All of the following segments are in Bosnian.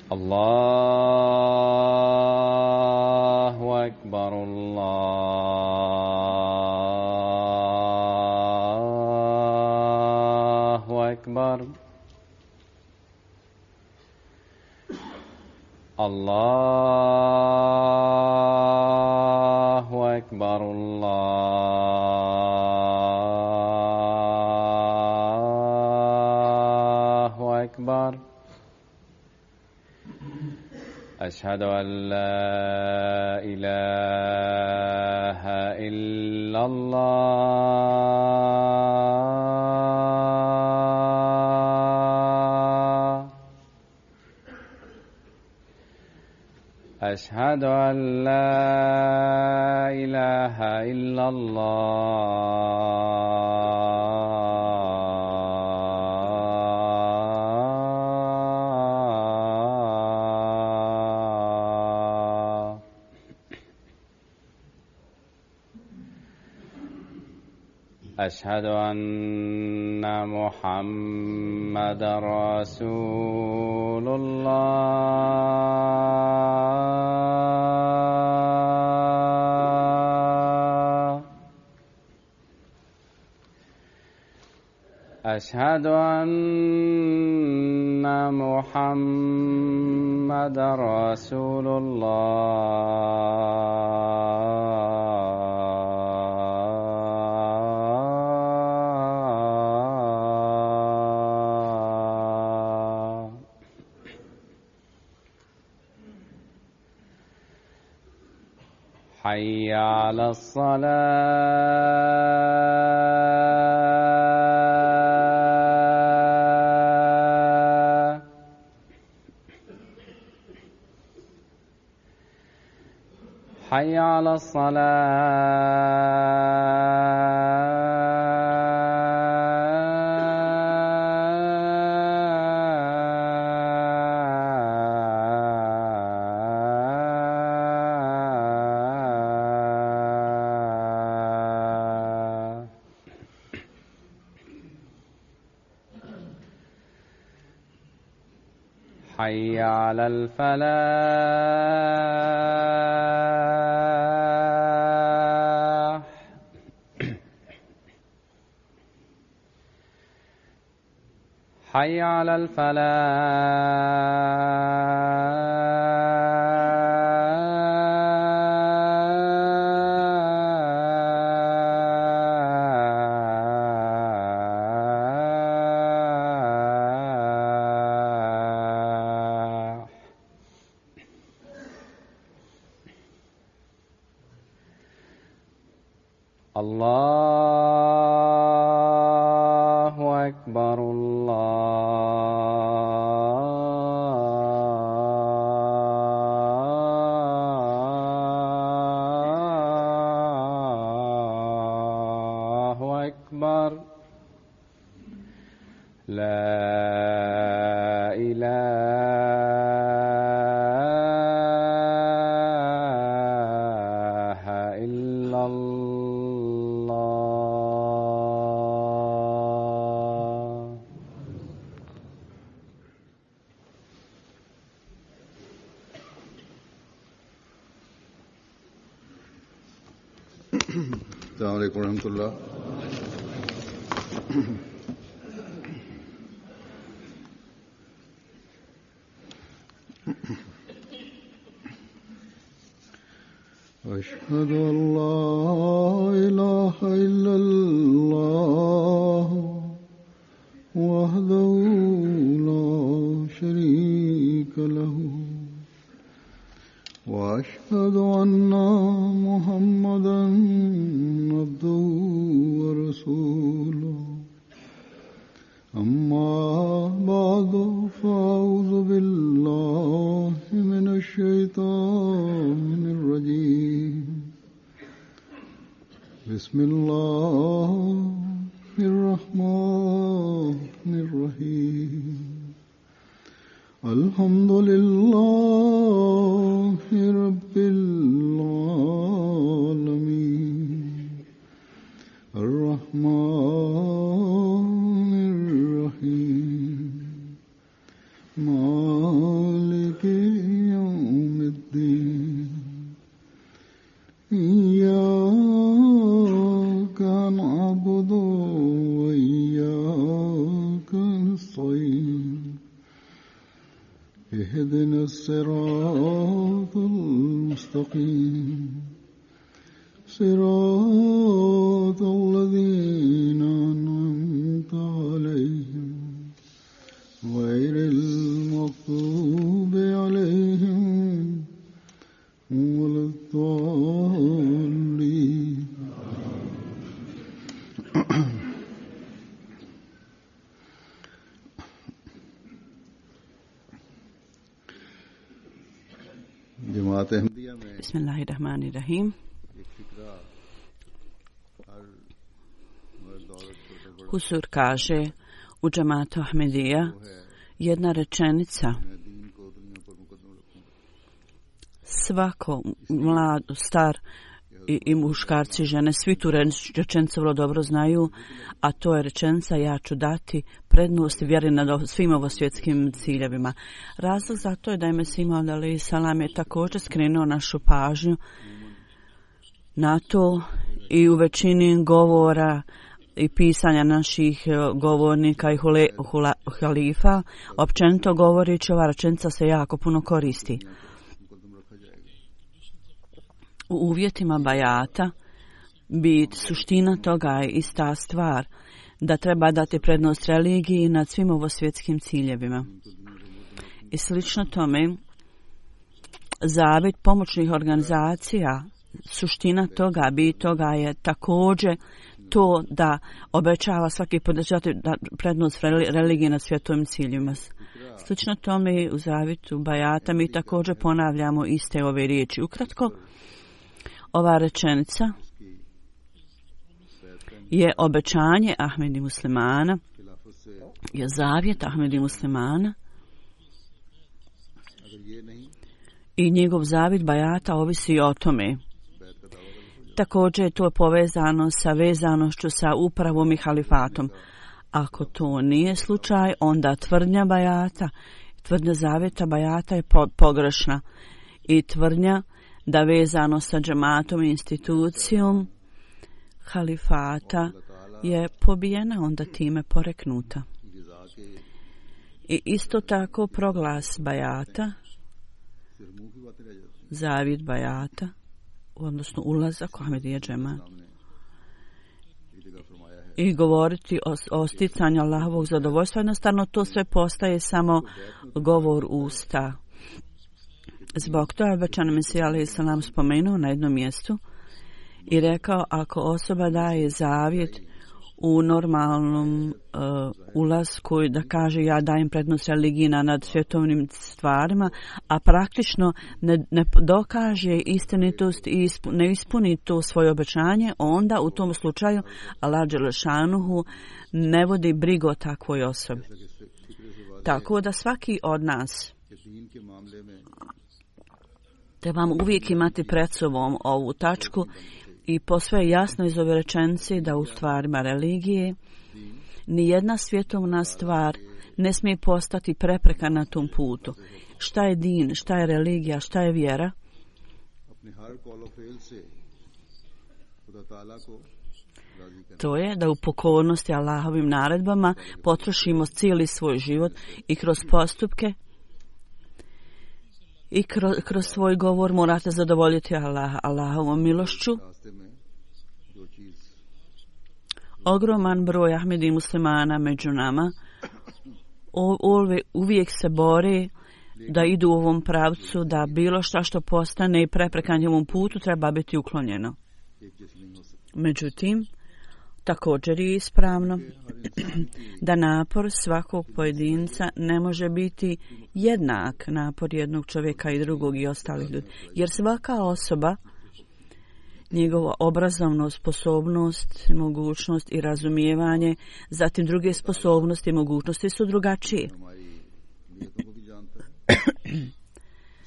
الله أكبر الله أكبر الله أكبر الله أكبر. أشهد أن لا إله إلا الله. أشهد أن لا إله إلا الله. أشهد أن محمدًا رسول الله. أشهد أن محمدًا رسول الله. حي على الصلاة. حي على الصلاة. حي على الفلاح. حي على الفلاح. الله أكبر الله أكبر. لا إله إلا الله. السلام عليكم ورحمة الله. أشهد أن لا إله إلا الله وحده لا شريك له وأشهد أن محمدًا عبده ورسوله. أما بعد فأعوذ بالله من الشيطان الرجيم. بسم الله الرحمن الرحيم. الحمد لله رب العالمين. الرحمن الرحيم. مالك اهدنا الصراط المستقيم صراط الذين أنعمت عليهم غير المغضوب عليهم ولا الضالين. जमात अहमदिया में Bismillahirrahmanirrahim. Husur kaže u džamatu Ahmedija jedna rečenica: svako mlad, star i muškarci, žene, svi tu rečenicu vrlo dobro znaju, a to je rečenica: ja ću dati prednost vjeri nad svim ovosvjetskim ciljevima. Razlog za to je da je Mesih Maud alejhi selam je također skrenuo našu pažnju na to i u većini govora i pisanja naših govornika i halifa, općenito govoreći, ova rečenica se jako puno koristi. U uvjetima bajata suština toga je ista stvar, da treba dati prednost religiji nad svim ovosvjetskim ciljevima. I slično tome, zavjet pomoćnih organizacija, suština toga, toga je također to da obećava svaki podržati prednost religije nad svjetovim ciljevima. Slično tome u zavjetu bajata mi također ponavljamo iste ove riječi. Ukratko, ova rečenica je obećanje Ahmedi muslimana, je zavjet Ahmedi muslimana i njegov zavjet bajata ovisi o tome. Također je to povezano sa vezanošću sa upravom i halifatom. Ako to nije slučaj, onda tvrdnja zavjeta bajata je pogrešna i tvrdnja da vezano sa džematom i institucijom halifata je pobijena, onda time poreknuta. I isto tako proglas bajata, zavjet bajata, odnosno ulazak u Ahmedija džemat i govoriti o sticanju Allahovog zadovoljstva, jednostavno to sve postaje samo govor usta. Zbog toga obećani Mesih alejhi selam spomenuo na jednom mjestu i rekao: ako osoba daje zavjet u normalnom ulasku, da kaže ja dajem prednost religiji nad svjetovnim stvarima, a praktično ne dokaže istinitost i ne ispuni to svoje obećanje, onda u tom slučaju Allah dželešanuhu ne vodi brigu o takvoj osobi. Tako da svaki od nas trebamo uvijek imati pred sobom ovu tačku i posve jasno iz ove rečenice da u stvarima religije nijedna svjetovna stvar ne smije postati prepreka na tom putu. Šta je din, šta je religija, šta je vjera? To je da u pokornosti Allahovim naredbama potrošimo cijeli svoj život i kroz postupke i kroz svoj govor morate zadovoljiti Allahovom milošću. Ogroman broj Ahmedi muslimana među nama uvijek se bori da idu u ovom pravcu, da bilo što postane prepreka njegovom putu treba biti uklonjeno. Međutim, također je ispravno da napor svakog pojedinca ne može biti jednak napor jednog čovjeka i drugog i ostalih ljudi. Jer svaka osoba, njegova obrazovna sposobnost, mogućnost i razumijevanje, zatim druge sposobnosti i mogućnosti su drugačije.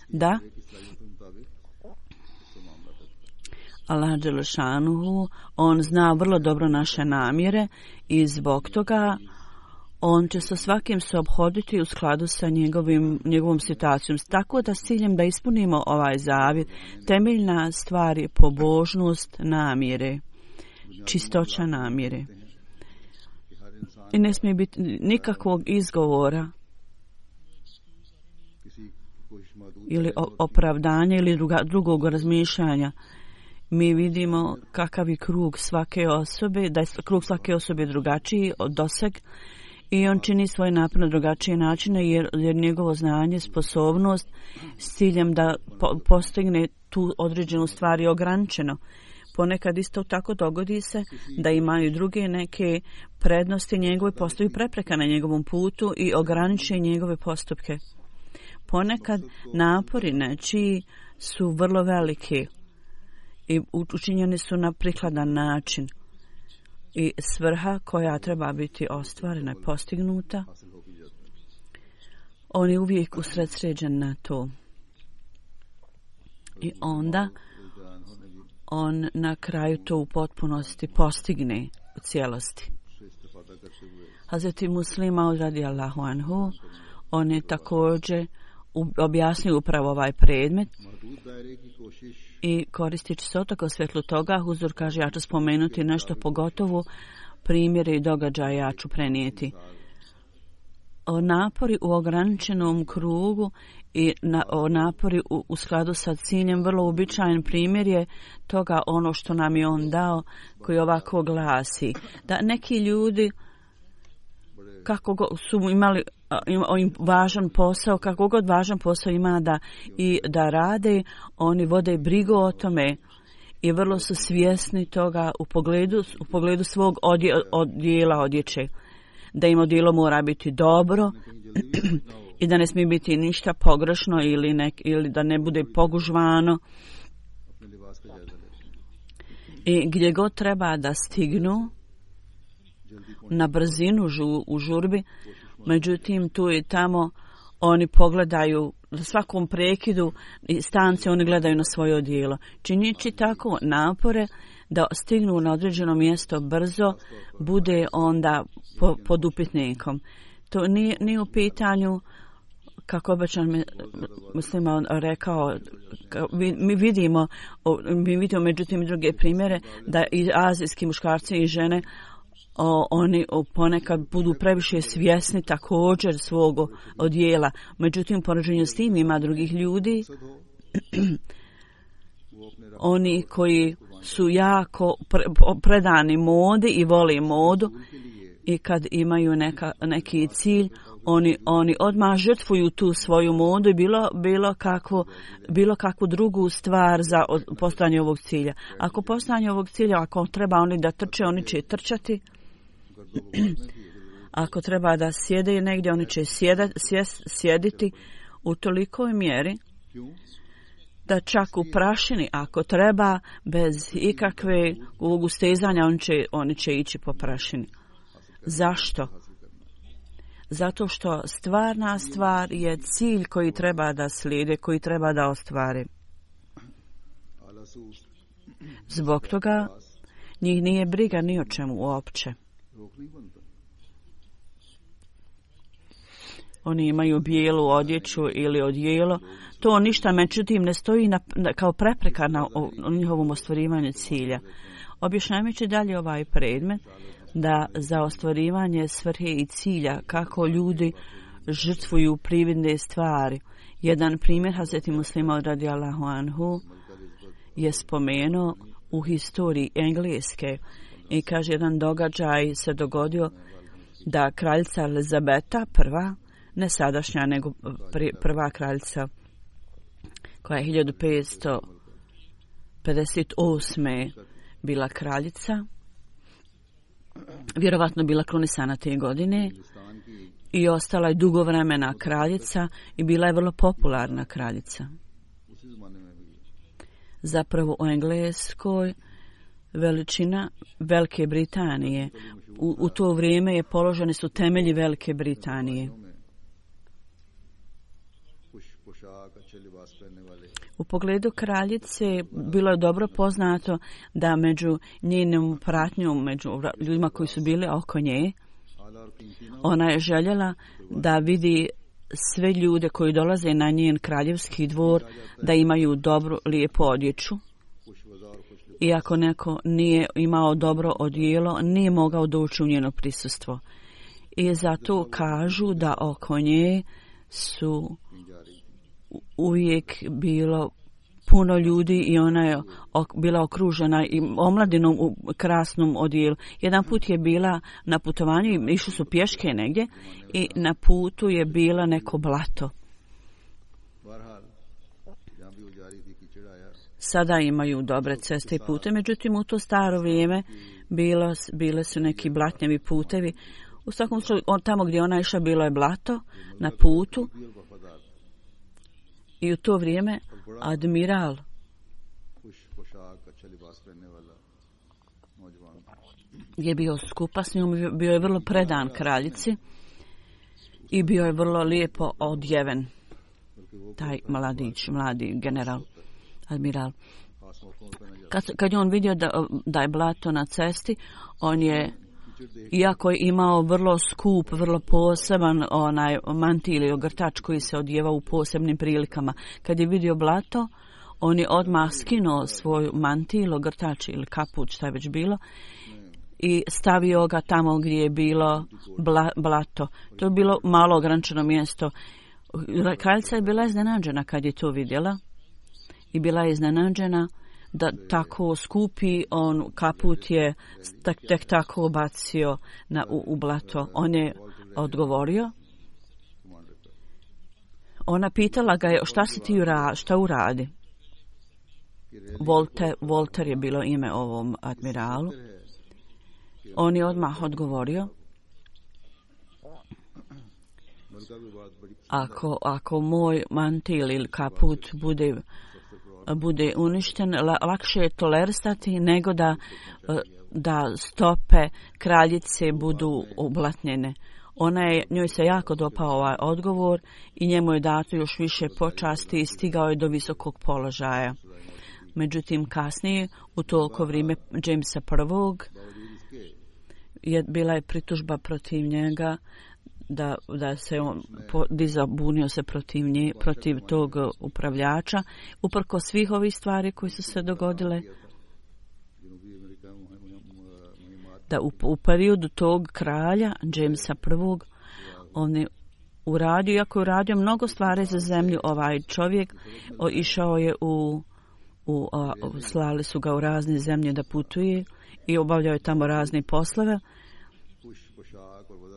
Da, Allah dželešanuhu, on zna vrlo dobro naše namjere i zbog toga on će sa svakim se ophoditi u skladu sa njegovom situacijom. Tako da s ciljem da ispunimo ovaj zavjet, temeljna stvar je pobožnost namjere, čistoća namjere. I ne smije biti nikakvog izgovora ili opravdanja ili drugog razmišljanja. Mi vidimo kakav je krug svake osobe, da je krug svake osobe drugačiji od doseg i on čini svoj napor na drugačije načine jer njegovo znanje, sposobnost s ciljem da postigne tu određenu stvar je ograničeno. Ponekad isto tako dogodi se da imaju druge neke prednosti njegove, postaju prepreka na njegovom putu i ograniče njegove postupke. Ponekad napori nečiji su vrlo veliki i učinjeni su na prikladan način i svrha koja treba biti ostvarena i postignuta, on je uvijek usredsređen na to. I onda on na kraju to u potpunosti postigne u cijelosti. Hazreti Muslima radijallahu anhu, on je također objasnio upravo ovaj predmet i koristeći se otako svjetlu toga, Huzur kaže, ja ću spomenuti nešto pogotovo primjere i događaje ja ću prenijeti. O napori u ograničenom krugu i o napori u skladu sa ciljem, vrlo uobičajen primjer je toga ono što nam je on dao, koji ovako glasi. Da neki ljudi kako su imali važan posao, kako god važan posao ima da rade, oni vode brigu o tome i vrlo su svjesni toga u pogledu svog odjela odjeće. Da im odjelo mora biti dobro i da ne smije biti ništa pogrešno ili da ne bude pogužvano. I gdje god treba da stignu na brzinu u žurbi, međutim tu i tamo oni pogledaju na svakom prekidu i stance oni gledaju na svoje odijelo. Činići tako napore da stignu na određeno mjesto brzo, bude onda pod upitnikom. To nije u pitanju, kako običan Muslima rekao, mi vidimo međutim druge primjere da i azijski muškarci i žene oni ponekad budu previše svjesni također svog odjela. Međutim, u poređenju s tim ima drugih ljudi, oni koji su jako predani modi i vole modu i kad imaju neki cilj, oni odmah žrtvuju tu svoju modu i bilo kakvu drugu stvar za postojanje ovog cilja. Ako postojanje ovog cilja, ako treba oni da trče, oni će trčati. Ako treba da sjede negdje, oni će sjediti u tolikoj mjeri da čak u prašini, ako treba, bez ikakve ustezanja, oni će ići po prašini. Zašto? Zato što stvarna stvar je cilj koji treba da slijede, koji treba da ostvari. Zbog toga njih nije briga ni o čemu uopće. Oni imaju bijelu odjeću ili odijelo. To ništa međutim ne stoji kao prepreka na njihovom ostvarivanju cilja. Objašnjavajući dalje ovaj predmet, da za ostvarivanje svrhe i cilja kako ljudi žrtvuju prividne stvari. Jedan primjer Hazreti Muslima radijallahu anhu je spomenuo u historiji Engleske i kaže jedan događaj se dogodio da kraljica Elizabeta prva, ne sadašnja nego prva kraljica koja je 1558. bila kraljica, vjerovatno bila krunisana te godine i ostala je dugo vremena kraljica i bila je vrlo popularna kraljica. Zapravo u Engleskoj veličina Velike Britanije. U to vrijeme je položeni su temelji Velike Britanije. U pogledu kraljice bilo je dobro poznato da među njenom pratnjom, među ljudima koji su bili oko nje, ona je željela da vidi sve ljude koji dolaze na njen kraljevski dvor da imaju dobru, lijepu odjeću. Iako neko nije imao dobro odijelo, nije mogao doći u njeno prisustvo. I zato kažu da oko nje su uvijek bilo puno ljudi i ona je bila okružena i omladinom u krasnom odijelu. Jedan put je bila na putovanju i išli su pješke negdje i na putu je bilo neko blato. Sada imaju dobre ceste i pute, međutim u to staro vrijeme bile su neki blatnjevi putevi. U svakom slučaju, tamo gdje ona išla bilo je blato na putu i u to vrijeme admiral je bio skupa s njom, bio je vrlo predan kraljici i bio je vrlo lijepo odjeven. Taj mladi general, admiral. Kad je on vidio da je blato na cesti, on je, iako je imao vrlo skup, vrlo poseban onaj mantil ili ogrtač koji se odjeva u posebnim prilikama, kad je vidio blato, on je odmah skinuo svoj mantil, ogrtač ili kaput, šta je već bilo, i stavio ga tamo gdje je bilo blato. To je bilo malo ograničeno mjesto. Kraljica je bila iznenađena kad je to vidjela i bila je iznenađena da tako skupi on kaput je tek tako bacio u blato. On je odgovorio. Ona pitala ga je šta si ti šta uradi. Volter je bilo ime ovom admiralu. On je odmah odgovorio. Ako moj mantil ili kaput bude uništen, lakše je tolerisati nego da stope kraljice budu oblatnjene. Njoj se jako dopao ovaj odgovor i njemu je dato još više počasti i stigao je do visokog položaja. Međutim, kasnije, u toliko vrijeme Jamesa I. Bila je pritužba protiv njega da se on bunio se protiv tog upravljača, uprko svih ovih stvari koje su se dogodile, da u periodu tog kralja Jamesa I. on je uradio, iako je uradio mnogo stvari za zemlju, ovaj čovjek išao je slali su ga u razne zemlje da putuje i obavljao je tamo razne poslove.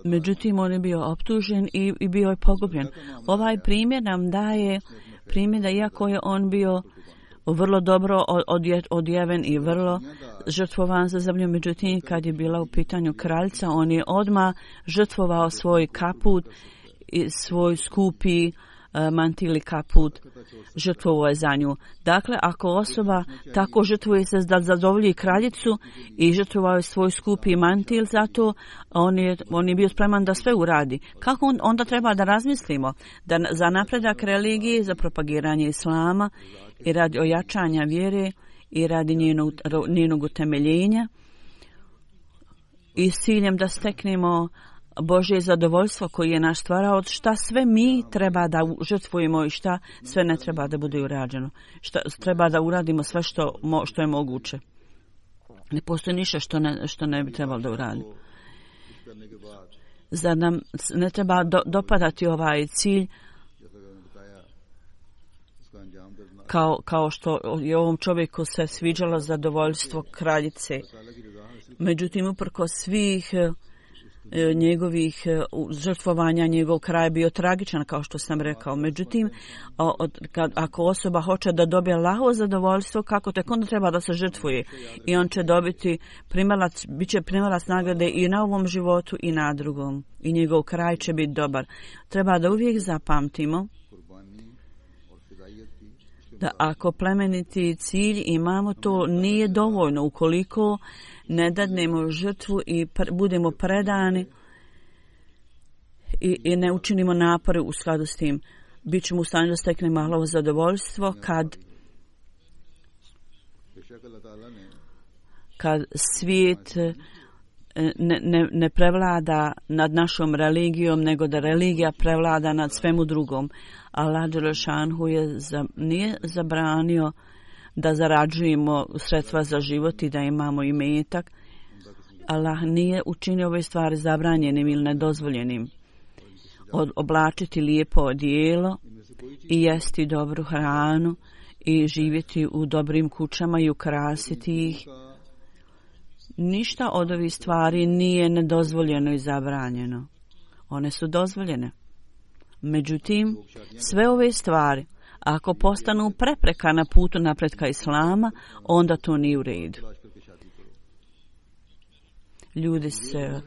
Međutim, on je bio optužen i bio je pogubljen. Ovaj primjer nam daje primjer da iako je on bio vrlo dobro odjeven i vrlo žrtvovan za zemlju, međutim, kad je bila u pitanju kraljica, on je odmah žrtvovao svoj kaput i svoj skupi mantil i kaput, žrtvovao je za nju. Dakle, ako osoba tako žrtvuje se da zadovolji kraljicu i žrtvovao je svoj skupi mantil za to, on je bio spreman da sve uradi. Kako onda treba da razmislimo? Da za napredak religije, za propagiranje islama i radi ojačanja vjere i radi njenog utemeljenja i s ciljem da steknemo Božje zadovoljstvo koji je naš stvarao, šta sve mi treba da žrtvujemo i šta sve ne treba da bude urađeno. Šta treba da uradimo sve što je moguće. Ne postoji ništa što ne bi trebalo da uradimo. Zar nam ne treba dopadati ovaj cilj kao što je ovom čovjeku se sviđalo zadovoljstvo kraljice. Međutim, uprkos svih njegovih žrtvovanja, njegov kraj bio tragičan, kao što sam rekao. Međutim, ako osoba hoće da dobije Allahovo zadovoljstvo, kako tek onda treba da se žrtvuje. I on će dobiti bit će primalac nagrade i na ovom životu i na drugom. I njegov kraj će biti dobar. Treba da uvijek zapamtimo da ako plemeniti cilj imamo, to nije dovoljno ukoliko ne dadnemo žrtvu i budemo predani i ne učinimo napore u skladu s tim. Bićemo u stanju da steknemo Allahovo zadovoljstvo kad svijet ne prevlada nad našom religijom, nego da religija prevlada nad svemu drugom. Allah dželešanhu nije zabranio da zarađujemo sredstva za život i da imamo imetak. Allah nije učinio ove stvari zabranjenim ili nedozvoljenim. Oblačiti lijepo odijelo i jesti dobru hranu i živjeti u dobrim kućama i ukrasiti ih. Ništa od ovih stvari nije nedozvoljeno i zabranjeno. One su dozvoljene. Međutim, sve ove stvari, ako postanu prepreka na putu napretka Islama, onda to nije u redu. Ljudi se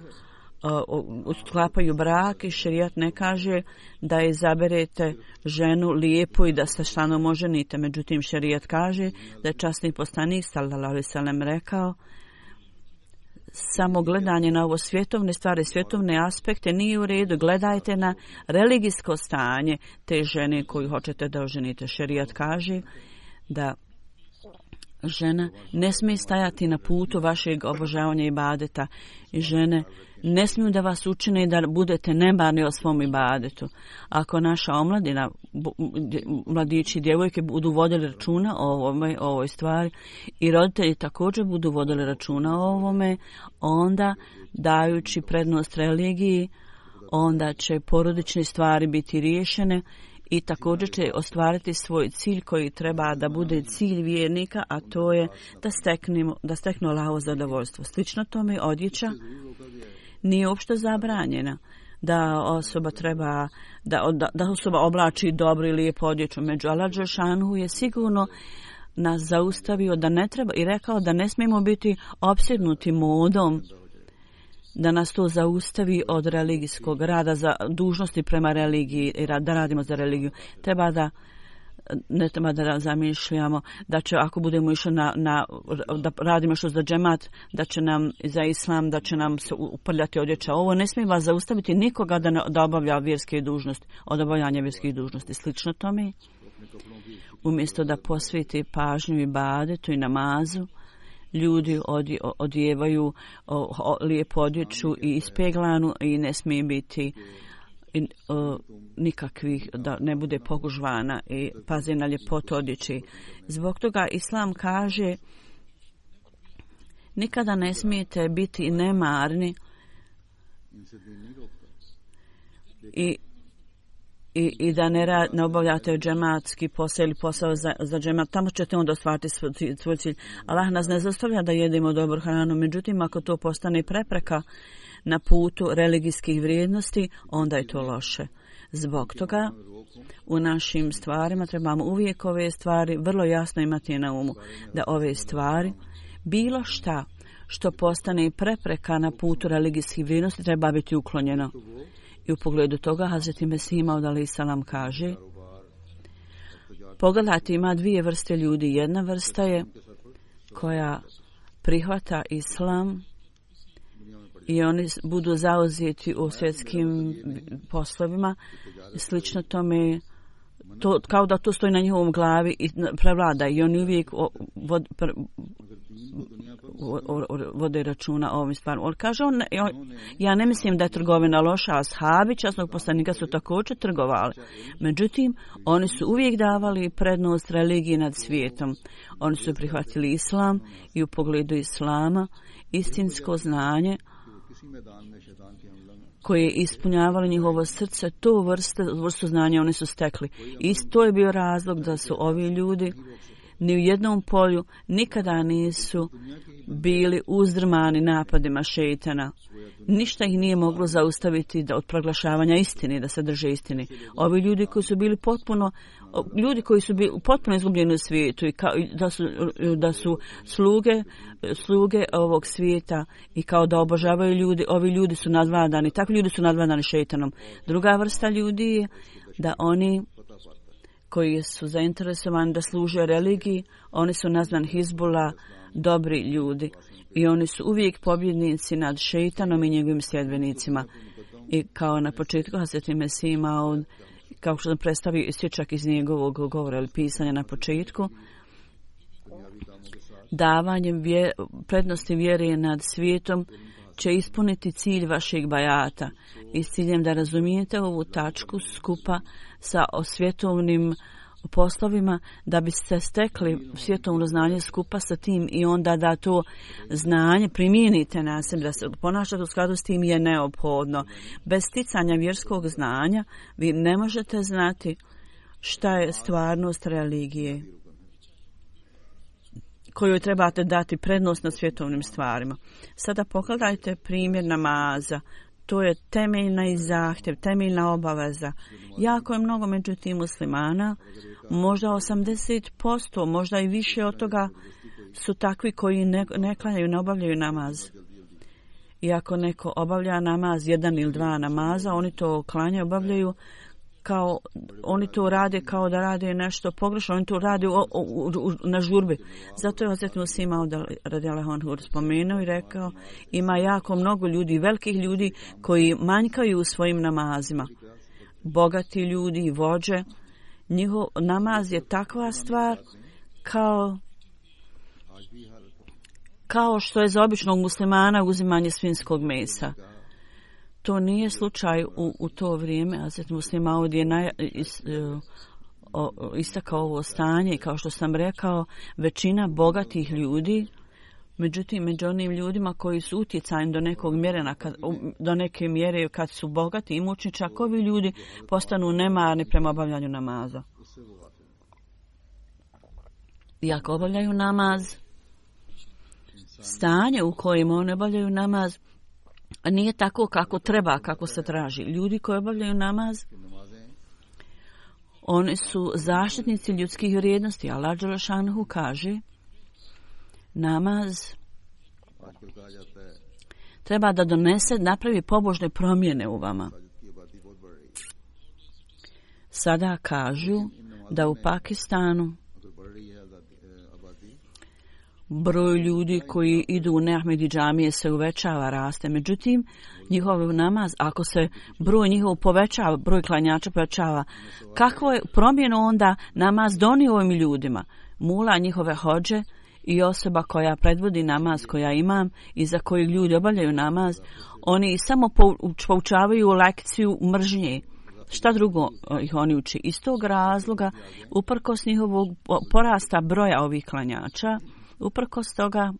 sklapaju brak i šerijat ne kaže da izaberete ženu lijepu i da se stalno oženite. Međutim, šerijat kaže da je časni poslanik sallallahu alejhi ve sellem rekao: samo gledanje na ovo svjetovne stvari, svjetovne aspekte nije u redu. Gledajte na religijsko stanje te žene koju hoćete da oženite. Šerijat kaže da žena ne smije stajati na putu vašeg obožavanja ibadeta i žene ne smiju da vas učine da budete nemarni o svom ibadetu. Ako naša omladina, mladići i djevojke budu vodili računa o ovoj stvari i roditelji također budu vodili računa o ovome, onda dajući prednost religiji, onda će porodične stvari biti riješene i također će ostvariti svoj cilj koji treba da bude cilj vjernika, a to je da steknu Allahovo zadovoljstvo. Slično tome odjeća nije uopšte zabranjena. Da osoba treba, da osoba oblači dobro i lijepo odjeću. Među Allah dželešanu je sigurno nas zaustavio da ne treba i rekao da ne smijemo biti opsjednuti modom, da nas to zaustavi od religijskog rada za dužnosti prema religiji i da radimo za religiju. Ne treba da zamišljamo da će, ako budemo išli da radimo što za džemat, da će nam za islam, da će nam se uprljati odjeća. Ovo ne smije vas zaustaviti nikoga da obavlja vjerske dužnosti, od obavljanja vjerskih dužnosti. Slično tome, umjesto da posveti pažnju ibadetu i namazu, ljudi odjevaju lijepu odjeću i ispeglanu i ne smije biti nikakvih, da ne bude pogužvana i pazi na ljepotu odjeći. Zbog toga Islam kaže nikada ne smijete biti nemarni i da ne obavljate džematski posao ili posao za džemat. Tamo ćete onda ostvariti svoj cilj. Allah nas ne zastavlja da jedemo dobru hranu, međutim ako to postane prepreka na putu religijskih vrijednosti, onda je to loše. Zbog toga u našim stvarima trebamo uvijek ove stvari vrlo jasno imati na umu, da ove stvari, bilo šta što postane prepreka na putu religijskih vrijednosti, treba biti uklonjeno. I u pogledu toga Hazreti Mesih Maud alejhi selam kaže: pogledajte, ima dvije vrste ljudi. Jedna vrsta je koja prihvata islam i oni budu zauzeti u svjetskim poslovima. Slično tome, kao da to stoji na njihovom glavi i prevlada i oni uvijek vode računa o ovim stvarima. Kaže ja ne mislim da je trgovina loša, a ashabi časnog poslanika su također trgovali. Međutim, oni su uvijek davali prednost religiji nad svijetom. Oni su prihvatili islam i u pogledu islama istinsko znanje koje je ispunjavalo njihovo srce, to vrstu znanja oni su stekli. I to je bio razlog da su ovi ljudi ni u jednom polju nikada nisu bili uzdrmani napadima šejtana. Ništa ih nije moglo zaustaviti od proglašavanja istine, da se drže istine. Ovi ljudi koji su bili potpuno izgubljeni u svijetu i da su sluge ovog svijeta i kao da obožavaju ljudi, ovi ljudi su nadvladani, takvi ljudi su nadvladani šejtanom. Druga vrsta ljudi je da oni koji su zainteresovani da služe religiji, oni su nazvani Hizbullah, dobri ljudi. I oni su uvijek pobjednici nad šejtanom i njegovim sljedbenicima. I kao na početku Hazreti Mesih Maud, kao što sam predstavio isječak iz njegovog govora ili pisanja na početku, davanje prednosti vjere nad svijetom će ispuniti cilj vašeg bajata i s ciljem da razumijete ovu tačku skupa sa svjetovnim poslovima, da biste stekli svjetovno znanje skupa sa tim i onda da to znanje primijenite na sebe, da se ponašate u skladu s tim je neophodno. Bez sticanja vjerskog znanja vi ne možete znati šta je stvarnost religije kojoj trebate dati prednost na svjetovnim stvarima. Sada pogledajte primjer namaza. To je temeljna i zahtjev, temeljna obaveza. Jako je mnogo međutim muslimana, možda 80%, možda i više od toga su takvi koji ne klanjaju, ne obavljaju namaz. I ako neko obavlja namaz, 1 ili 2 namaza, oni to klanjaju, obavljaju kao, oni to rade kao da rade nešto pogrešno, oni to rade na žurbi. Zato je Hazret Muslih Maud radijallahu anhu spomenuo i rekao, ima jako mnogo ljudi, velikih ljudi koji manjkaju u svojim namazima. Bogati ljudi, vođe, njihov namaz je takva stvar kao što je za običnog muslimana uzimanje svinjskog mesa. To nije slučaj u to vrijeme. Hazret Muslih Maud je istakao ovo stanje i kao što sam rekao, većina bogatih ljudi, međutim među onim ljudima koji su utjecajni do neke mjere kad su bogati i imućni, čak ovi ljudi postanu nemarni prema obavljanju namaza. I ako obavljaju namaz, stanje u kojem oni obavljaju namaz nije tako kako treba, kako se traži. Ljudi koji obavljaju namaz, oni su zaštitnici ljudskih vrijednosti. Allah dželle šanuhu kaže, namaz treba da napravi pobožne promjene u vama. Sada kažu da u Pakistanu broj ljudi koji idu u neahmedi džamije se uvećava, raste. Međutim, njihov namaz, ako se broj njihov povećava, broj klanjača povećava, kakvo je promjenu onda namaz donio ovim ljudima? Mula njihove hodže i osoba koja predvodi namaz, koja imam i za koju ljudi obavljaju namaz, oni samo poučavaju lekciju mržnje. Šta drugo ih oni uči? Iz tog razloga, uprkos njihovog porasta broja ovih klanjača, uprkos toga,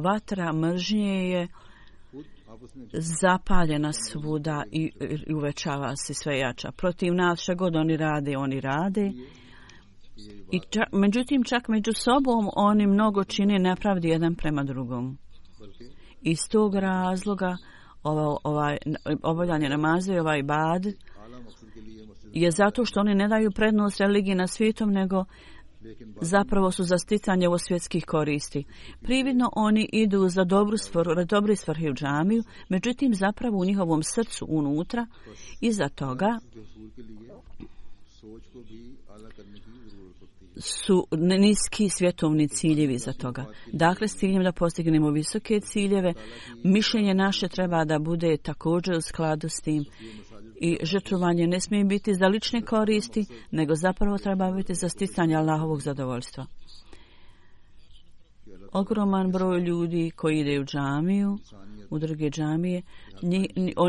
vatra mržnje je zapaljena svuda i uvećava se sve jača. Protiv nas što god oni rade. I međutim, čak među sobom oni mnogo čine nepravdi jedan prema drugom. Iz tog razloga obavljanje namaza i ovaj ibad je zato što oni ne daju prednost religiji nad svijetom, nego zapravo su za sticanje ovo svjetskih koristi. Prividno oni idu za dobri svrhe u džamiju, međutim zapravo u njihovom srcu unutra iza toga su niski svjetovni ciljevi za toga. Dakle, s ciljem da postignemo visoke ciljeve, mišljenje naše treba da bude također u skladu s tim. I žrtvovanje ne smije biti za lične koristi, nego zapravo treba biti za sticanje Allahovog zadovoljstva. Ogroman broj ljudi koji ide u džamiju, u druge džamije,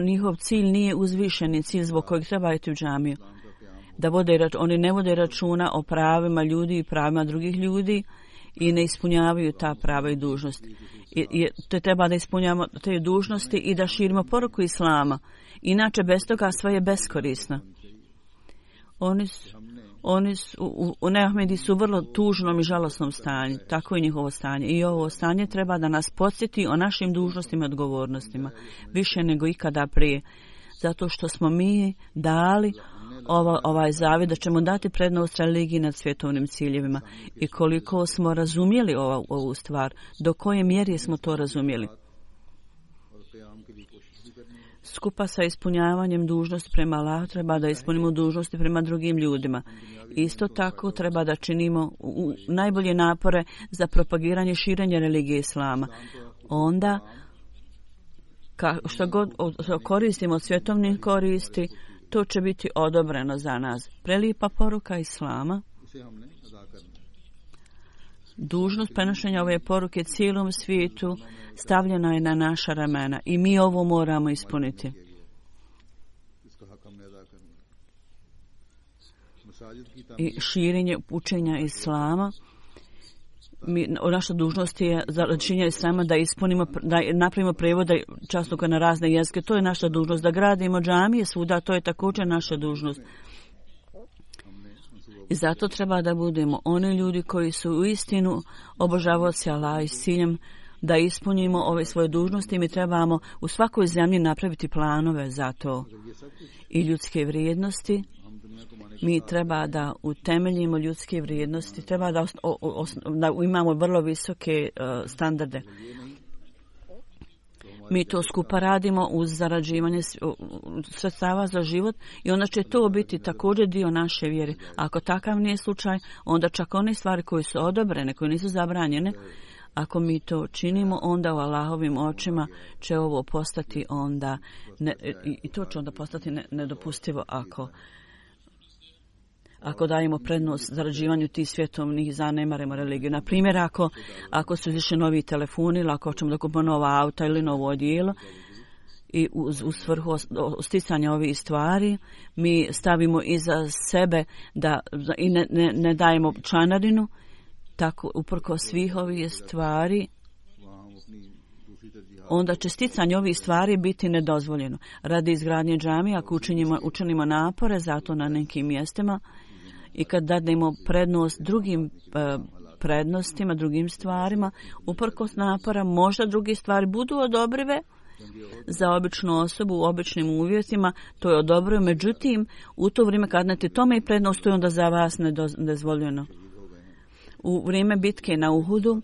njihov cilj nije uzvišeni cilj zbog kojeg treba ići u džamiju. Oni ne vode računa o pravima ljudi i pravima drugih ljudi i ne ispunjavaju ta prava i dužnosti. Te treba da ispunjavamo te dužnosti i da širimo poruku Islama. Inače, bez toga sve je beskorisno. Oni u Neahmedi su u vrlo tužnom i žalosnom stanju. Tako je njihovo stanje. I ovo stanje treba da nas podsjeti o našim dužnostima i odgovornostima. Više nego ikada prije. Zato što smo mi dali ovaj zavjet da ćemo dati prednost religiji nad svjetovnim ciljevima. I koliko smo razumjeli ovu stvar, do koje mjere smo to razumjeli. Skupa sa ispunjavanjem dužnosti prema Allahu treba da ispunimo dužnosti prema drugim ljudima. Isto tako treba da činimo najbolje napore za propagiranje i širenje religije Islama. Onda, što god koristimo od svjetovnih koristi, to će biti odobreno za nas. Prelijepa poruka Islama. Dužnost prenošenja ove poruke cijelom svijetu stavljena je na naša ramena i mi ovo moramo ispuniti. I širenje učenja Islama naša dužnost je za činjenje Islama da ispunimo, da napravimo prevode časnika na razne jezike. To je naša dužnost. Da gradimo džamije svuda, to je također naša dužnost. I zato treba da budemo oni ljudi koji su u istinu obožavaoci Allaha i s ciljem da ispunimo ove svoje dužnosti. Mi trebamo u svakoj zemlji napraviti planove za to i ljudske vrijednosti. Mi treba da utemeljimo ljudske vrijednosti, treba da imamo vrlo visoke standarde. Mi to skupa radimo uz zarađivanje sredstava za život i onda će to biti također dio naše vjere. Ako takav nije slučaj, onda čak one stvari koje su odobrene, koje nisu zabranjene, ako mi to činimo, onda u Allahovim očima će ovo postati onda, i to će onda postati nedopustivo ako dajemo prednost zarađivanju tih svjetovnih, zanemarimo religiju. Na primjer, ako su izišli novi telefoni ili ako ćemo da kupimo nova auta ili novo odijelo i u svrhu sticanja ovih stvari, mi stavimo iza sebe i ne dajemo članarinu, tako uprko svih ovih stvari, onda će sticanje ovih stvari biti nedozvoljeno. Radi izgradnje džamije, ako učinimo napore za to na nekim mjestima i kad dadnemo prednost drugim prednostima, drugim stvarima, uprkos napora, možda druge stvari budu odobrive za običnu osobu u običnim uvjetima, to je odobrivo, međutim, u to vrijeme kad date tome i prednost, to je onda za vas nedozvoljeno. U vrijeme bitke na Uhudu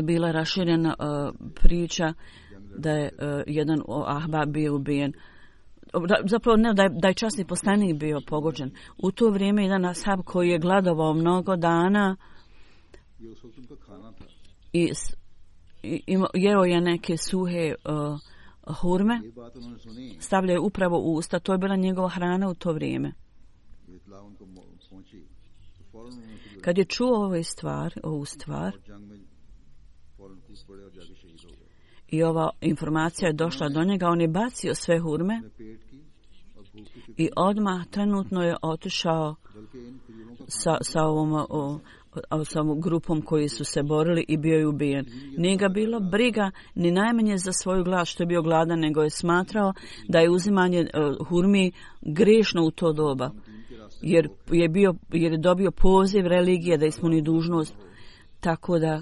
bila raširena priča da je jedan ahbab bio ubijen. Zapravo ne, da je časni poslanik bio pogođen. U to vrijeme jedan ashab koji je gladovao mnogo dana i jeo je neke suhe hurme, stavljaju upravo u usta. To je bila njegova hrana u to vrijeme. Kad je čuo ovu stvar, i ova informacija je došla do njega, on je bacio sve hurme i odmah trenutno je otišao sa ovom grupom koji su se borili i bio je ubijen. Nije ga bilo briga ni najmanje za svoju glad što je bio gladan, nego je smatrao da je uzimanje hurmi grešno u to doba. Jer je dobio poziv religije da ispuni dužnost, tako da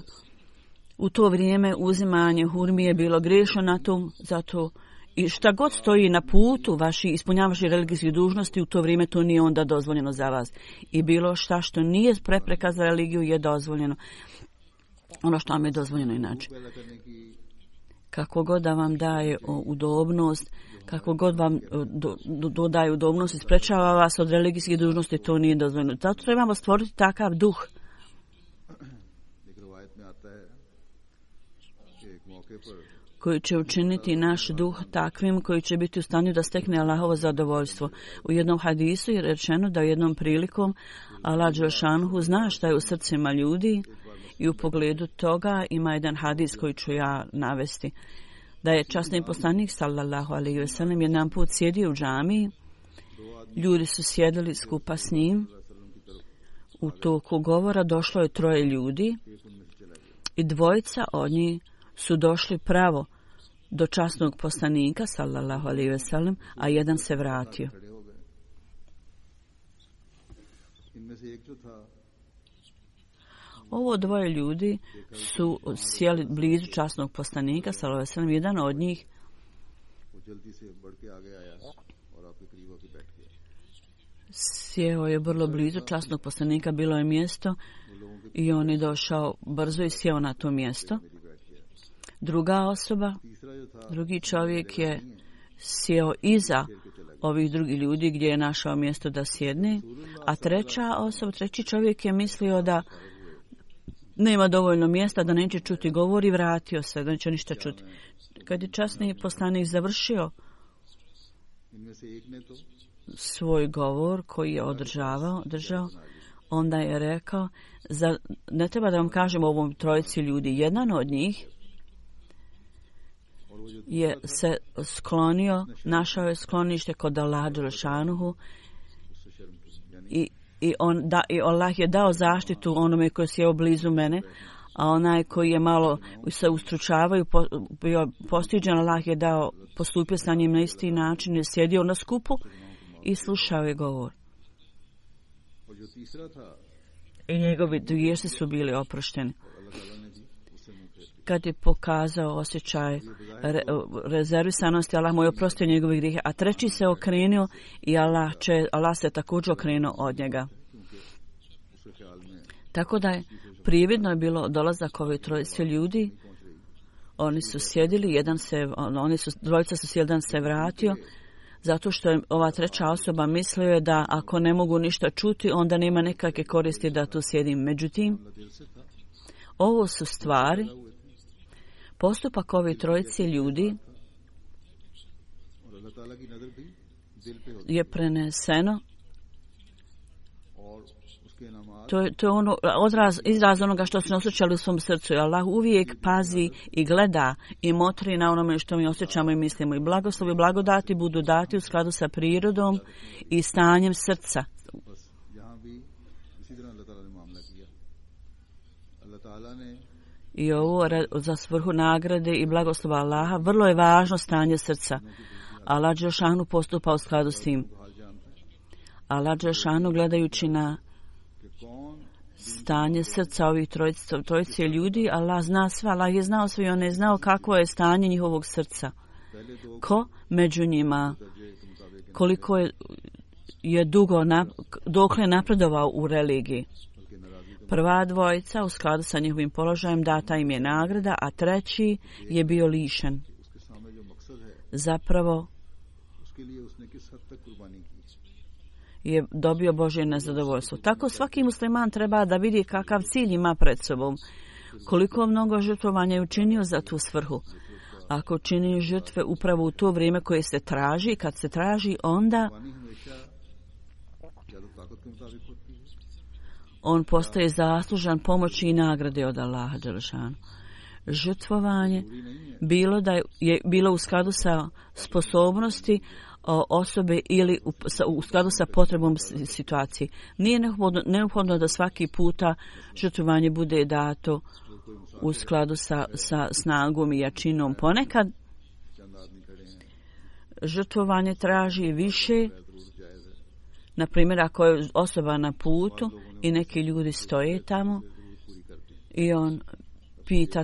u to vrijeme uzimanje hurmi je bilo grešno na to, zato i šta god stoji na putu ispunjavaši religijskih dužnosti, u to vrijeme to nije onda dozvoljeno za vas. I bilo šta što nije prepreka za religiju je dozvoljeno. Ono što vam je dozvoljeno inače. Kako god da vam daje udobnost, kako god vam dodaje udobnost i sprečava vas od religijskih dužnosti, to nije dozvoljeno. Zato trebamo stvoriti takav duh koji će učiniti naš duh takvim koji će biti u stanju da stekne Allahovo zadovoljstvo. U jednom hadisu je rečeno da jednom prilikom Allah dželešanohu zna šta je u srcima ljudi i u pogledu toga ima jedan hadis koji ću ja navesti. Da je časni poslanik sallallahu alejhi ve sellem jedan put sjedio u džamiji, ljudi su sjedili skupa s njim. U toku govora došlo je 3 ljudi i 2 od njih su došli pravo do časnog poslanika sallallahu alejhi ve sellem, a jedan se vratio. Ovo 2 ljudi su sjeli blizu časnog poslanika sallallahu alejhi ve sellem, jedan od njih sjeo je vrlo blizu časnog poslanika, bilo je mjesto i on je došao brzo i sjeo na to mjesto. Druga osoba, drugi čovjek je sjeo iza ovih drugih ljudi gdje je našao mjesto da sjedne, a treći čovjek je mislio da nema dovoljno mjesta, da neće čuti govor i vratio se, da neće ništa čuti. Kad je časni poslanik završio svoj govor koji je držao, onda je rekao, ne treba da vam kažem ovom 3 ljudi, jedan od njih je se našao je sklonište kod Allaha dželešanohu i Allah je dao zaštitu onome koji je sjeo blizu mene, a onaj koji je malo se ustručavaju, bio postiđen, Allah je dao, postupio sa njim na isti način, je sjedio na skupu i slušao je govor. I njegovi grijesi su bili oprošteni. Kad je pokazao osjećaj rezervisanosti, Allah mu je oprostio njegove grijehe, a treći se okrenuo i Allah se također okrenuo od njega. Tako da je prividno bilo dolazak ove trojice ljudi. Oni su sjedili, dvojica su jedan se vratio, zato što je ova treća osoba mislio da ako ne mogu ništa čuti, onda nema nekakve koristi da tu sjedim. Međutim, ovo su stvari, postupak ove trojice ljudi je preneseno. To je ono, izraz onoga što se osjećali u svom srcu. Allah uvijek pazi i gleda i motri na onome što mi osjećamo i mislimo. I blagoslovi i blagodati budu dati u skladu sa prirodom i stanjem srca. I ovo za svrhu nagrade i blagoslova Allaha vrlo je važno stanje srca. Allah dželešanu postupa u skladu s tim. Allah dželešanu gledajući na stanje srca ovih trojice ljudi, Allah zna sve, Allah je znao sve i on je znao kakvo je stanje njihovog srca. Ko među njima, koliko je dugo, dokle napredovao u religiji. Prva dvojica u skladu sa njihovim položajem data im je nagrada, a treći je bio lišen. Zapravo je dobio Božje nezadovoljstvo. Tako svaki musliman treba da vidi kakav cilj ima pred sobom. Koliko mnogo žrtvovanja je učinio za tu svrhu. Ako čini žrtve upravo u to vrijeme koje se traži, kad se traži, onda on postaje zaslužan pomoći i nagrade od Allaha dželešanu. Žrtvovanje bilo u skladu sa sposobnosti osobe ili u skladu sa potrebom situacije. Nije neophodno da svaki puta žrtvovanje bude dato u skladu sa snagom i jačinom. Ponekad žrtvovanje traži više. Na primjer, ako je osoba na putu i neki ljudi stoje tamo i on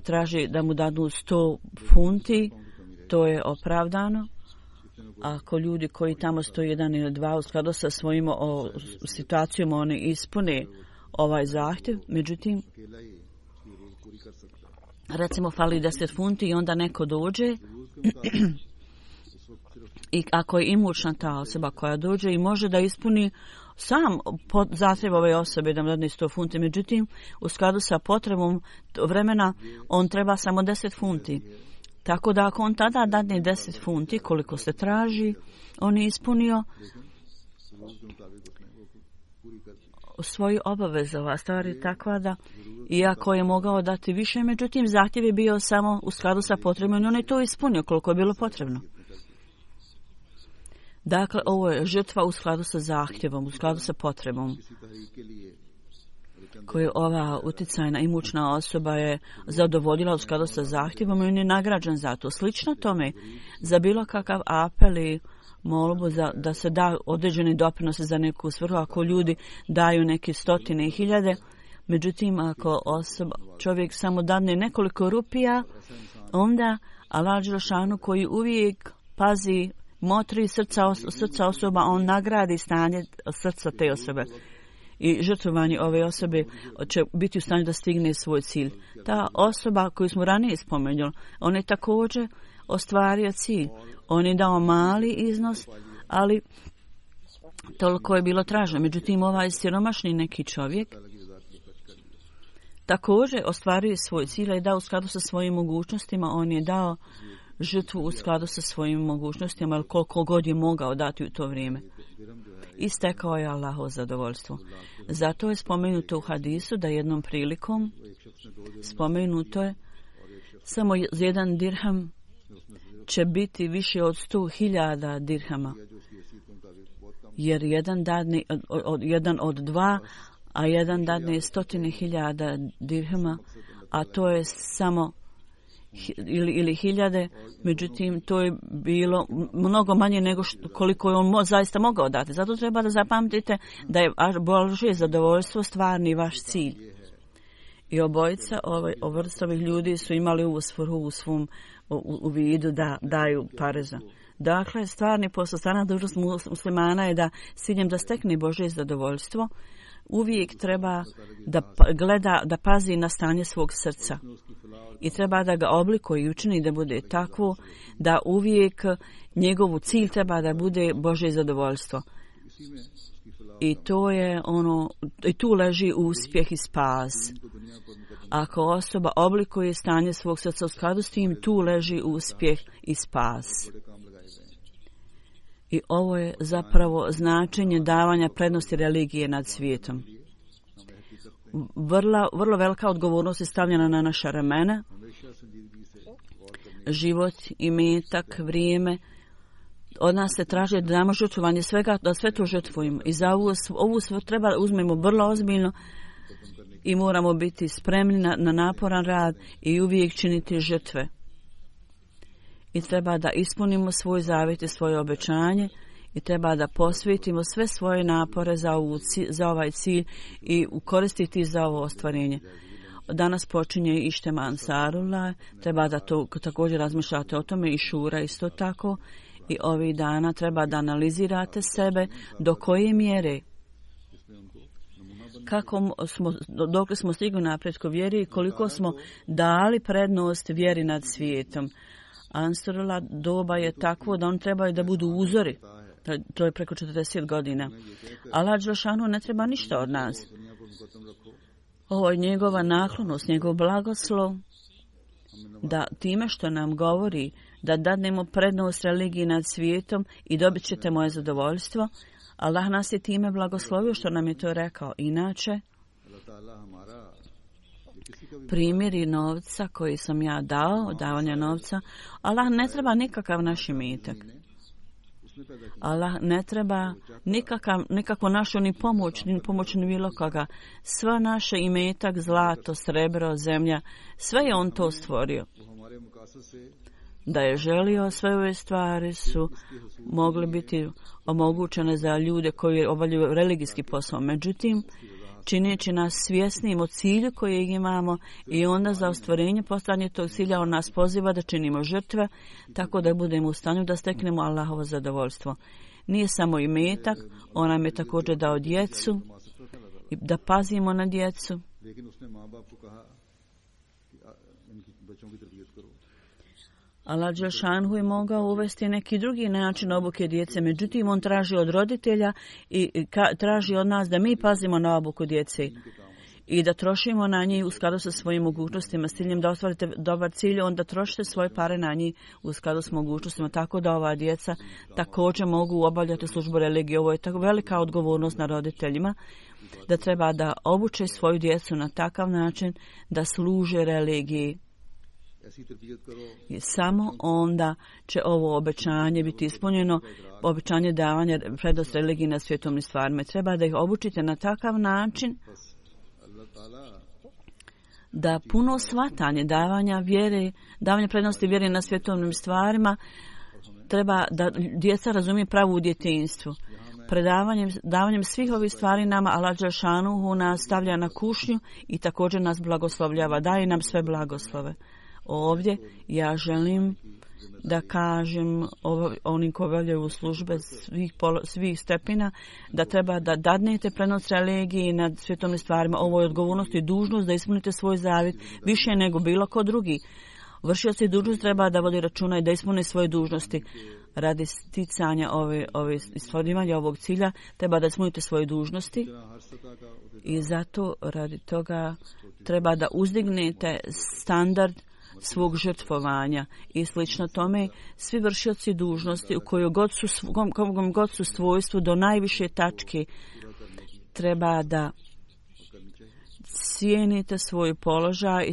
traži da mu dadu 100 funti, to je opravdano. Ako ljudi koji tamo stoji jedan ili dva u skladu sa svojim situacijom, oni ispune ovaj zahtjev, međutim, recimo fali 10 funti i onda neko dođe i ako je imućna ta osoba koja dođe i može da ispuni sam zahtjev ove osobe da mu dadne 100 funti, međutim, u skladu sa potrebom vremena on treba samo 10 funti. Tako da ako on tada dadne 10 funti, koliko se traži, on je ispunio svoju obavezu. Ova stvar je takva da, iako je mogao dati više, međutim, zahtjev je bio samo u skladu sa potrebom i on je to ispunio koliko je bilo potrebno. Dakle, ovo je žrtva u skladu sa zahtjevom, u skladu sa potrebom koju ova uticajna imućna osoba je zadovoljila u skladu sa zahtjevom i on je nagrađen za to. Slično tome, za bilo kakav apel i molbu da se da određeni doprinose za neku svrhu, ako ljudi daju neke stotine i hiljade, međutim, ako čovjek samo dadne nekoliko rupija, onda Allah dželešanu koji uvijek pazi, motri srca osoba, on nagradi stanje srca te osobe. I žrtvovanje ove osobe će biti u stanju da stigne svoj cilj. Ta osoba koju smo ranije spomenuli, on je također ostvario cilj. On je dao mali iznos, ali toliko je bilo traženo. Međutim, ovaj siromašni neki čovjek također ostvaruje svoj cilj i dao u skladu sa svojim mogućnostima. On je dao žrtvu u skladu sa svojim mogućnostima, ali koliko god je mogao dati u to vrijeme. I stekao je Allahovo zadovoljstvo. Zato je spomenuto u hadisu da jednom prilikom spomenuto je samo jedan dirham će biti više od 100.000 dirhama. jer jedan od dva, a jedan dadne 100.000 dirhama, a to je samo ili hiljade, međutim to je bilo mnogo manje nego koliko je on zaista mogao dati. Zato treba da zapamtite da je Božje zadovoljstvo stvarni vaš cilj. I obojica ovih ljudi su imali ovu svrhu u svom u vidu da daju pareza. Dakle, stvarni posao, stvarna dužnost muslimana je da s ciljem da stekne Božje zadovoljstvo uvijek treba da gleda, da pazi na stanje svog srca. I treba da ga oblikuje i učini da bude takvo da uvijek njegovu cilj treba da bude Božje zadovoljstvo. I to je i tu leži uspjeh i spas. Ako osoba oblikuje stanje svog srca u skladu s tim, tu leži uspjeh i spas. I ovo je zapravo značenje davanja prednosti religije nad svijetom. Vrlo velika odgovornost je stavljena na naša ramena. Život, imetak, vrijeme. Od nas se traži da damo žrtvovanje svega, da sve to žrtvujemo. I za ovu sve treba uzmemo vrlo ozbiljno i moramo biti spremni na naporan rad i uvijek činiti žrtve. I treba da ispunimo svoj zavjet i svoje obećanje i treba da posvetimo sve svoje napore za ovaj cilj i koristiti za ovo ostvarenje. Danas počinje Ištema Ansarullah, treba da to također razmišljate o tome i šura isto tako. I ovih dana treba da analizirate sebe do koje mjere, dokle smo stigli naprijed ko vjeri i koliko smo dali prednost vjeri nad svijetom. Ansarullah doba je takvo da on trebaju da budu uzori. To je preko 40 godina. Allah dželešanu ne treba ništa od nas. Ovo je njegova naklonost, njegov blagoslov, da time što nam govori da dadnemo prednost religiji nad svijetom i dobit ćete moje zadovoljstvo. Allah nas je time blagoslovio što nam je to rekao. Inače, primjeri novca koji sam ja dao, davanja novca, Allah ne treba nikakav naš imetak. Allah ne treba nikako našu ni pomoć ni bilo koga. Sva naša imetak, zlato, srebro, zemlja, sve je on to stvorio. Da je želio, sve ove stvari su mogle biti omogućene za ljude koji obavljaju religijski posao. Međutim, čineći nas svjesnim o cilju kojeg imamo i onda za ostvarenje postanje tog cilja on nas poziva da činimo žrtve tako da budemo u stanju da steknemo Allahovo zadovoljstvo. Nije samo imetak, on nam je također dao djecu i da pazimo na djecu. Allah dželešanu je mogao uvesti neki drugi način obuke djece, međutim on traži od roditelja i traži od nas da mi pazimo na obuku djece i da trošimo na njih u skladu sa svojim mogućnostima. S ciljem da ostvarite dobar cilj, onda trošite svoje pare na njih u skladu s mogućnostima, tako da ova djeca također mogu obavljati službu religije. Ovo je tako velika odgovornost na roditeljima, da treba da obuče svoju djecu na takav način da služe religiji. I samo onda će ovo obećanje biti ispunjeno, obećanje davanja prednost religiji na svjetovnim stvarima. Treba da ih obučite na takav način da puno shvatanje davanja prednosti vjere na svjetovnim stvarima treba da djeca razumije pravu u djetinjstvu. Davanjem svih ovih stvari nama Allah dželešanu nas stavlja na kušnju i također nas blagoslovljava, daje nam sve blagoslove. Ovdje ja želim da kažem onim koji obavljaju službe svih stepena da treba da dadnete prednost religiji nad svjetovnim stvarima. Ovo je odgovornost i dužnost da ispunite svoj zavjet više nego bilo ko drugi. Vršioci dužnost treba da vodi računa i da ispune svoje dužnosti. Radi sticanja ostvarivanja ovog cilja treba da ispunite svoje dužnosti i zato radi toga treba da uzdignete standard svog žrtvovanja i slično tome. Svi vršioci dužnosti u kojoj god su svojstvu do najviše tačke treba da cijenite svoj položaj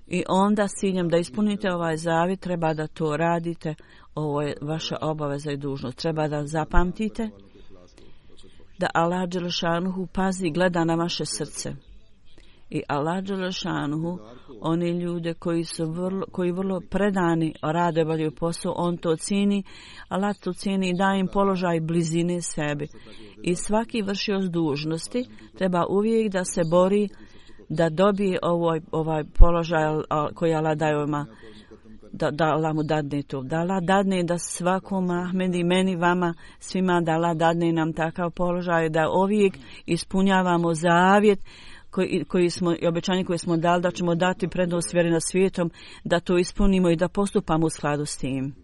i onda s ciljem da ispunite ovaj zavjet treba da to radite Ovo je vaša obaveza i dužnost. Treba da zapamtite da Allah dželešanuhu pazi i gleda na vaše srce. I Allah dželešanuhu, oni ljude koji vrlo predani rade, obavljaju posao, on to cijeni. Allah to cijeni i daje im položaj blizine sebi. I svaki vršioc dužnosti treba uvijek da se bori da dobije ovaj položaj koji Allah daje ovima, da Allah mu dadne to. Da Allah dadne da svakom Ahmedi, meni, vama, svima, da Allah dadne nam takav položaj, da uvijek ispunjavamo zavjet koji smo, i obećanje koje smo dali da ćemo dati prednost vjeri nad svijetom, da to ispunimo i da postupamo u skladu s tim.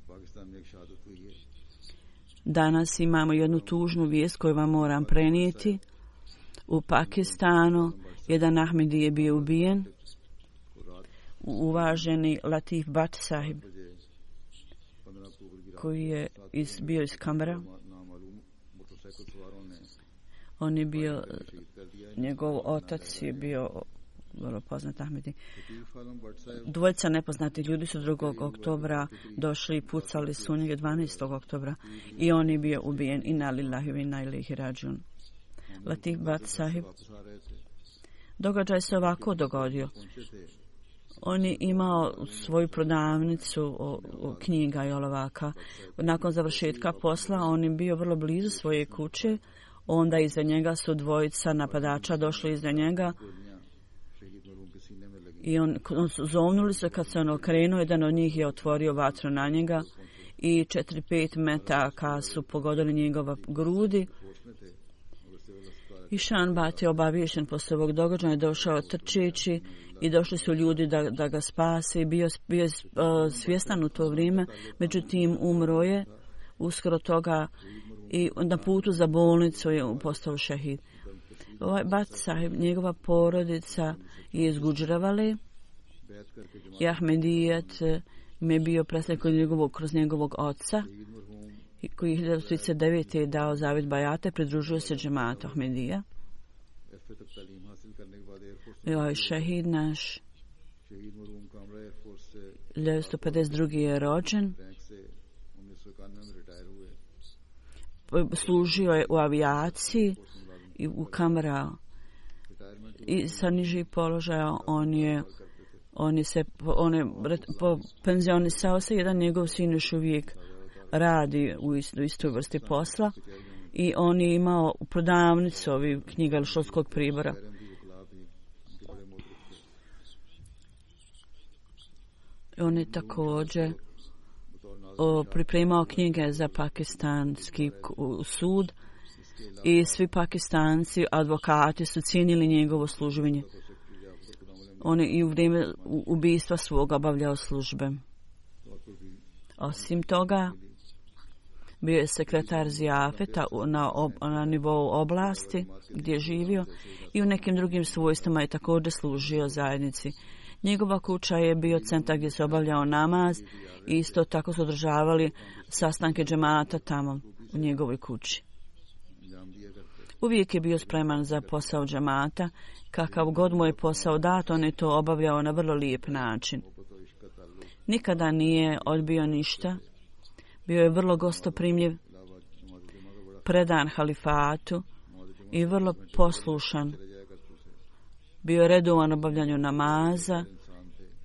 Danas imamo jednu tužnu vijest koju vam moram prenijeti. U Pakistanu jedan Ahmedi je bio ubijen. Uvaženi Latif Bhatt sahib, koji je bio iz Kambera. On je bio, njegov otac je bio vrlo poznat Ahmedi. Dvojica nepoznatih ljudi su 2. oktobra došli i pucali su njega 12. oktobra i on je bio ubijen. Inna lillahi wa inna ilaihi rađun. Latif Bhatt sahib. Događaj se ovako dogodio. On je imao svoju prodavnicu knjiga i olovaka. Nakon završetka posla on je bio vrlo blizu svoje kuće. Onda iza njega su dvojica napadača došli iza njega i on su zovnuli se. Kad se on okrenuo, jedan od njih je otvorio vatru na njega i 4-5 metaka su pogodili njegova grudi. I Šan Bhatt je obaviješten posle ovog događaja, došao trčeći i došli su ljudi da ga spase. Bio je svjestan u to vrijeme, međutim umro je uskoro toga i na putu za bolnicu je postao šehid. Ovaj Bhatt sahib, njegova porodica je iz Gudžravale i Ahmedijet im je bio presled kroz njegovog oca, koji je 1939. dao zavjet bajate, pridružio se džematu Ahmedija. I ovaj šehid naš 1952. je rođen. Služio je u avijaciji i u Kamrao. I sa nižih položaja on je penzionisao se. Jedan njegov sin još uvijek radi u istoj vrsti posla i on je imao prodavnicu ovih knjiga školskog pribora. On je također pripremao knjige za pakistanski sud i svi Pakistanci, advokati su cijenili njegovo služenje. On je i u vrijeme ubistva svog obavljao službe. Osim toga, bio je sekretar Zijafeta na nivou oblasti gdje je živio i u nekim drugim svojstvima je također služio zajednici. Njegova kuća je bio centar gdje se obavljao namaz i isto tako su održavali sastanke džemata tamo u njegovoj kući. Uvijek je bio spreman za posao džemata. Kakav god mu je posao dat, on je to obavljao na vrlo lijep način. Nikada nije odbio ništa. Bio je vrlo gostoprimljiv, predan halifatu i vrlo poslušan. Bio je redovan obavljanju namaza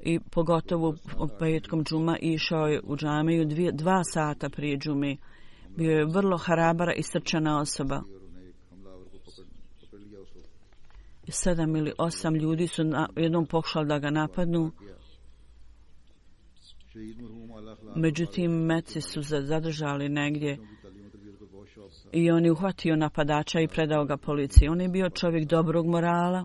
i pogotovo petkom džuma išao je u džamiju 2 sata prije džume. Bio je vrlo harabara i srčana osoba. 7 ili 8 ljudi su jednom pokušali da ga napadnu. Međutim, meci su zadržali negdje i on je uhvatio napadača i predao ga policiji. On je bio čovjek dobrog morala.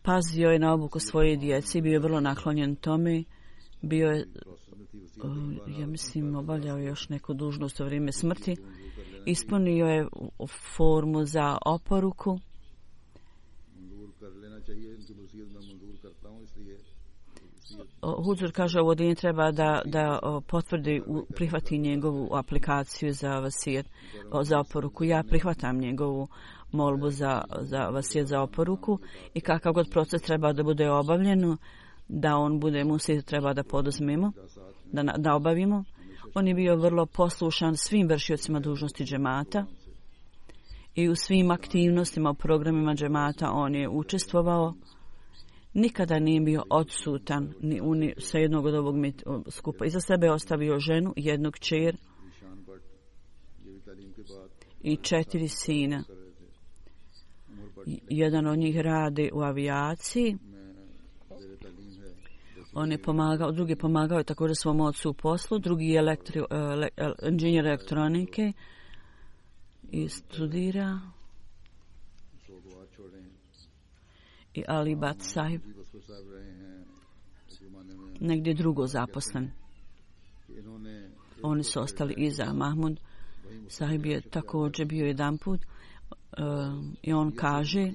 Pazio je na obuku svoje djece, bio je vrlo naklonjen tome. Bio je, ja mislim, obavljao još neku dužnost u vrijeme smrti. Ispunio je formu za oporuku. Huzur kaže ovo dine treba da potvrdi, prihvati njegovu aplikaciju za vasijet, za oporuku. Ja prihvatam njegovu molbu za vasijet za oporuku i kakav god proces treba da bude obavljen, da on bude, musi treba da poduzmemo. da obavimo. On je bio vrlo poslušan svim vršiocima dužnosti džemata i u svim aktivnostima, u programima džemata on je učestvovao. Nikada nije bio odsutan ni sa jednog od ovog skupa. Iza sebe je ostavio ženu, jednog kćer i 4 sina. Jedan od njih radi u avijaciji. On je pomagao, drugi pomagao je također svom ocu u poslu, drugi je inženjer elektronike i studira. I Ali Bat Sahib negdje drugo zaposlen. Oni su ostali iza. Mahmud Sahib je također bio jedan put i on kaže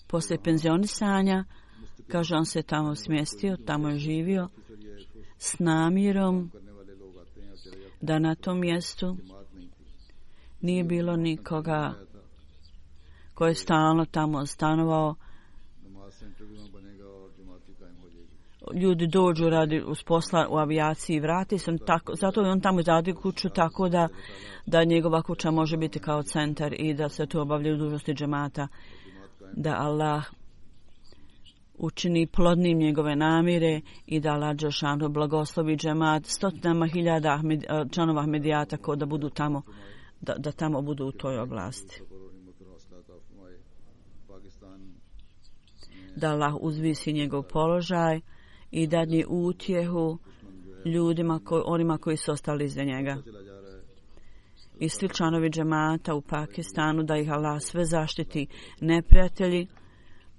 poslije penzionisanja, kaže on se tamo smjestio, tamo je živio s namjerom da na tom mjestu nije bilo nikoga ko je stalno tamo stanovao. Ljudi dođu radi uz posla u avijaciji i vrati se. Zato je on tamo izradio kuću tako da njegova kuća može biti kao centar i da se tu obavljaju dužnosti džemata. Da Allah učini plodnim njegove namire i da Allah dželešanu blagoslovi džemat stotinama hiljada članova Ahmedijata da budu tamo, da tamo budu u toj oblasti. Da Allah uzvisi njegov položaj i dadne utjehu ljudima, onima koji su ostali iza njega. I svi članovi džemata u Pakistanu, da ih Allah sve zaštiti. Neprijatelji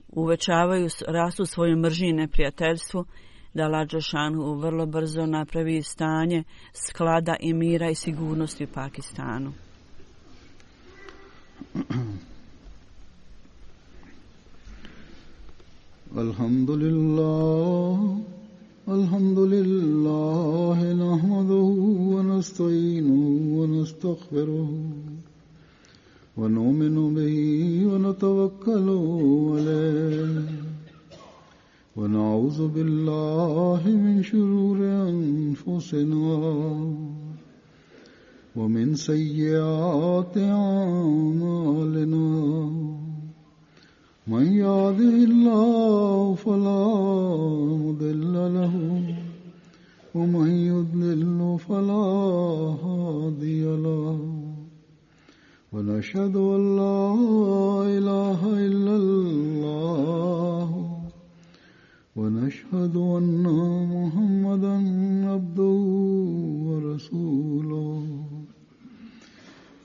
uvećavaju, rastu svoju mržnju i neprijateljstvu, da Allah dželešanu vrlo brzo napravi stanje sklada i mira i sigurnosti u Pakistanu. Alhamdulillah, nahmaduhu wa nasta'inuhu wa nastaghfiruhu wa nu'minu bihi wa natawakkalu alayhi wa na'udhu billahi min shururi anfusina wa min sayyiati a'malina. من يهده الله فلا مضل له ومن يضلل فلا هادي له ونشهد أن لا إله إلا الله ونشهد أن محمدا عبده ورسوله.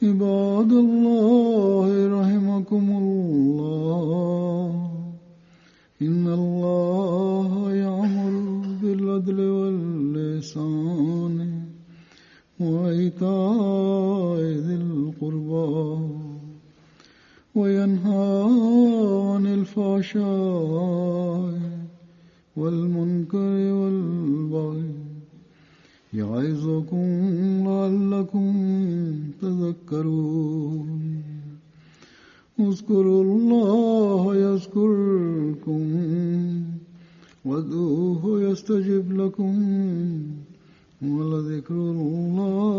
عباد الله رحمكم الله إن الله يأمر بالعدل والإحسان وإيتاء ذي القربى وينهى عن الفحشاء والمنكر والبغي يعظكم لعلكم تذكرون. اذكروا الله يذكركم وادعوه يستجب لكم ولذكر الله